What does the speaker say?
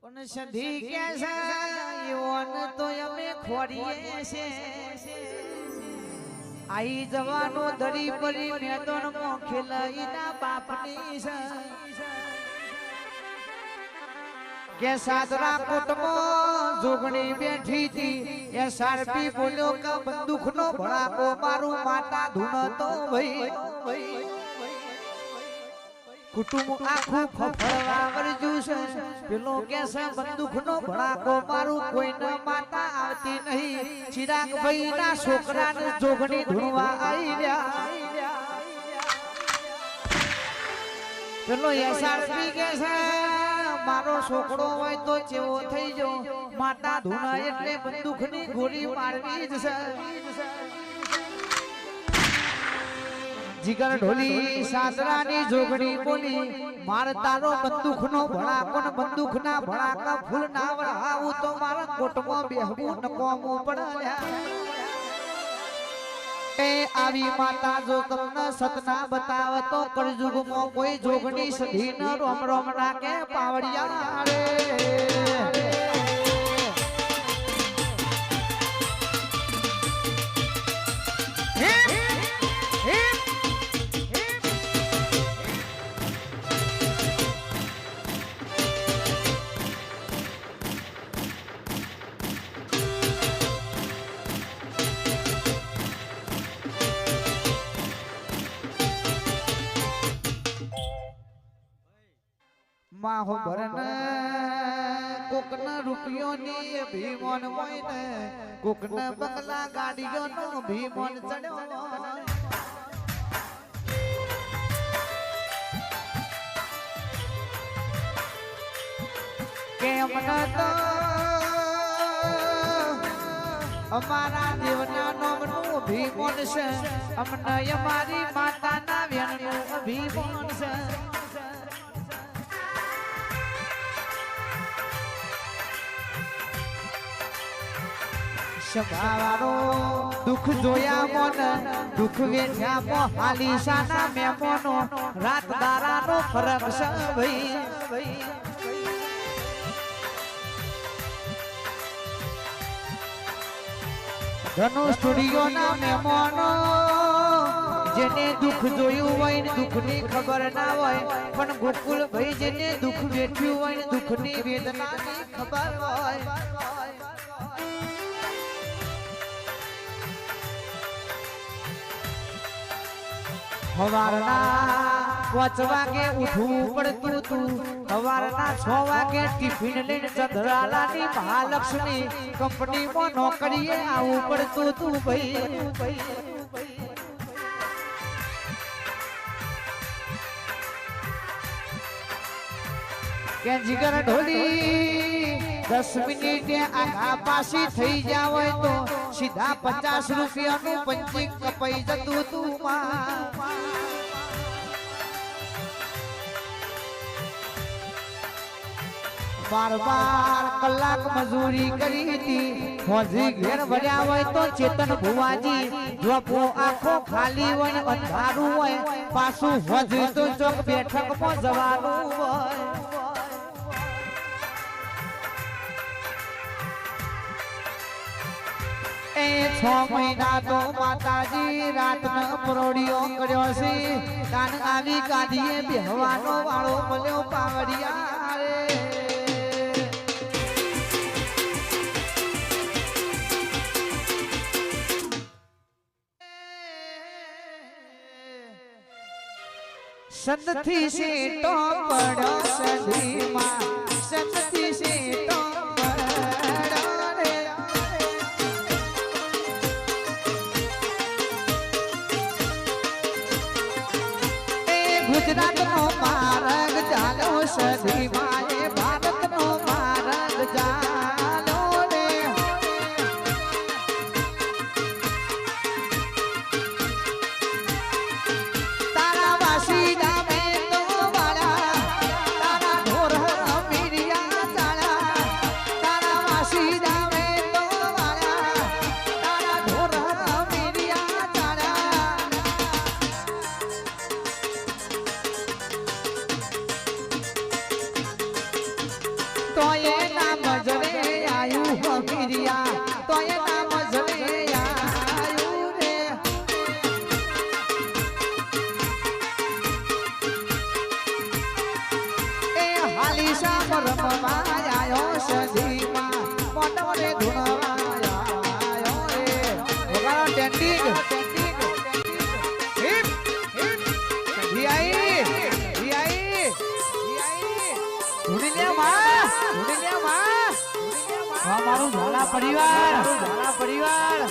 પણ સધી કે છે યોન તો અમે ખોડીએ છે આઈ જવાનો દરી પરી મેદાનમાં ખેલાઈના બાપની છે કે સાદરા કોટમાં જોગણી બેઠી હતી એ સારપી બોલ્યો કે બંદૂકનો ભડાકો મારું માતા ધૂણતો ભાઈ કુટુંબ આખું ફફડવા વર્જ્યું છે પેલો કે છે બંદૂકનો ભડાકો મારું કોઈને માતા આવતી નહીં ચિરાગ ભાઈ ના છોકરાને જોગણી ધૂણવા આવી રહ્યા પેલો એસઆરપી કે છે મારો છોકરો હોય તો ચેવો થઈ જો માતા ધૂણા એટલે બંદૂકની ગોળી મારવી જ છે જીગર ઢોલી સાસરાની જોગણી બોલી માર તારો બંદૂકનો ભડાકો ને બંદૂકના ભડાકા ફૂલ ના વળાવું તો મારા કોટમાં બેહવું નકોમું પડ્યા એ આવી માતા જો તમને સતના બતાવે તો કળજુગમાં કોઈ જોગણી સધી ન રોમ રોમ રાખે પાવડિયા રે માહો ભરને કોકના રૂપિયોની ભીમોન હોય ને કોકના બંગલા ગાડીઓનો ભીમોન ચડ્યો કેમ ન તો અમારા દેવના નામનું ભીમોન છે અમને અમારી માતાના વેણનું ભીમોન છે સભાવાળો દુઃખ જોયા મોન દુઃખ વેઠ્યા મો હાલીસાના મેમોનો રાત દારાનો ફરક છે ભાઈ ધનુ સ્ટુડિયો ના મહેમાનો જેને દુઃખ જોયું હોય ને દુઃખની ખબર ના હોય પણ ગોકુલ ભાઈ જેને દુઃખ વેઠ્યું હોય ને દુઃખની વેદનાની ખબર હોય હવારના 5 વાગે ઉઠવું પડતું તું હવારના 6 વાગે ટિફિન લઈને ચંદ્રાલાની મહાલક્ષ્મી કંપનીમાં નોકરીએ આવવું પડતું તું ભાઈ કે જીગર ઢોલી 10 મિનિટે આગા પાછી થઈ જાવ હોય તો સીધા 50 રૂપિયાનું પંચી કપાઈ જતું તું બાર કલાક મજૂરી કરી હતી ફોજી ઘેર ભર્યા હોય તો ચેતન ભુવાજી જોપો આખો ખાલી હોય ને અંધારું હોય પાછું ફોજી તો ચોક બેઠકમાં જવાનું હોય એ 6 મહિના તો માતાજી રાતનો પરોડિયો કર્યો છે કાન આવી કાઢીએ બેહવાનો વાળો મળ્યો પાવડિયા રે સંતથી સીટો પડ્યો સદીમાં સંતથી સીટો ગુજરાતનો માર્ગ ચાલો સદી માએ ભારતનો માર્ગ ચાલો રે તારા વાસી ગામે તો વાળા તારા ઢોર અમે નામ જરે આયુ હમીરિયા તો એ નામ જરે આયુ રે એ હાલી શામ રમવા આયો સજીમાં મોટો રે ધૂણવા આયો રે વગાડો ટેન્ડિંગ હિપ હિપ વીઆઈ ધૂણી લે માં અમારું ઝાલા પરિવાર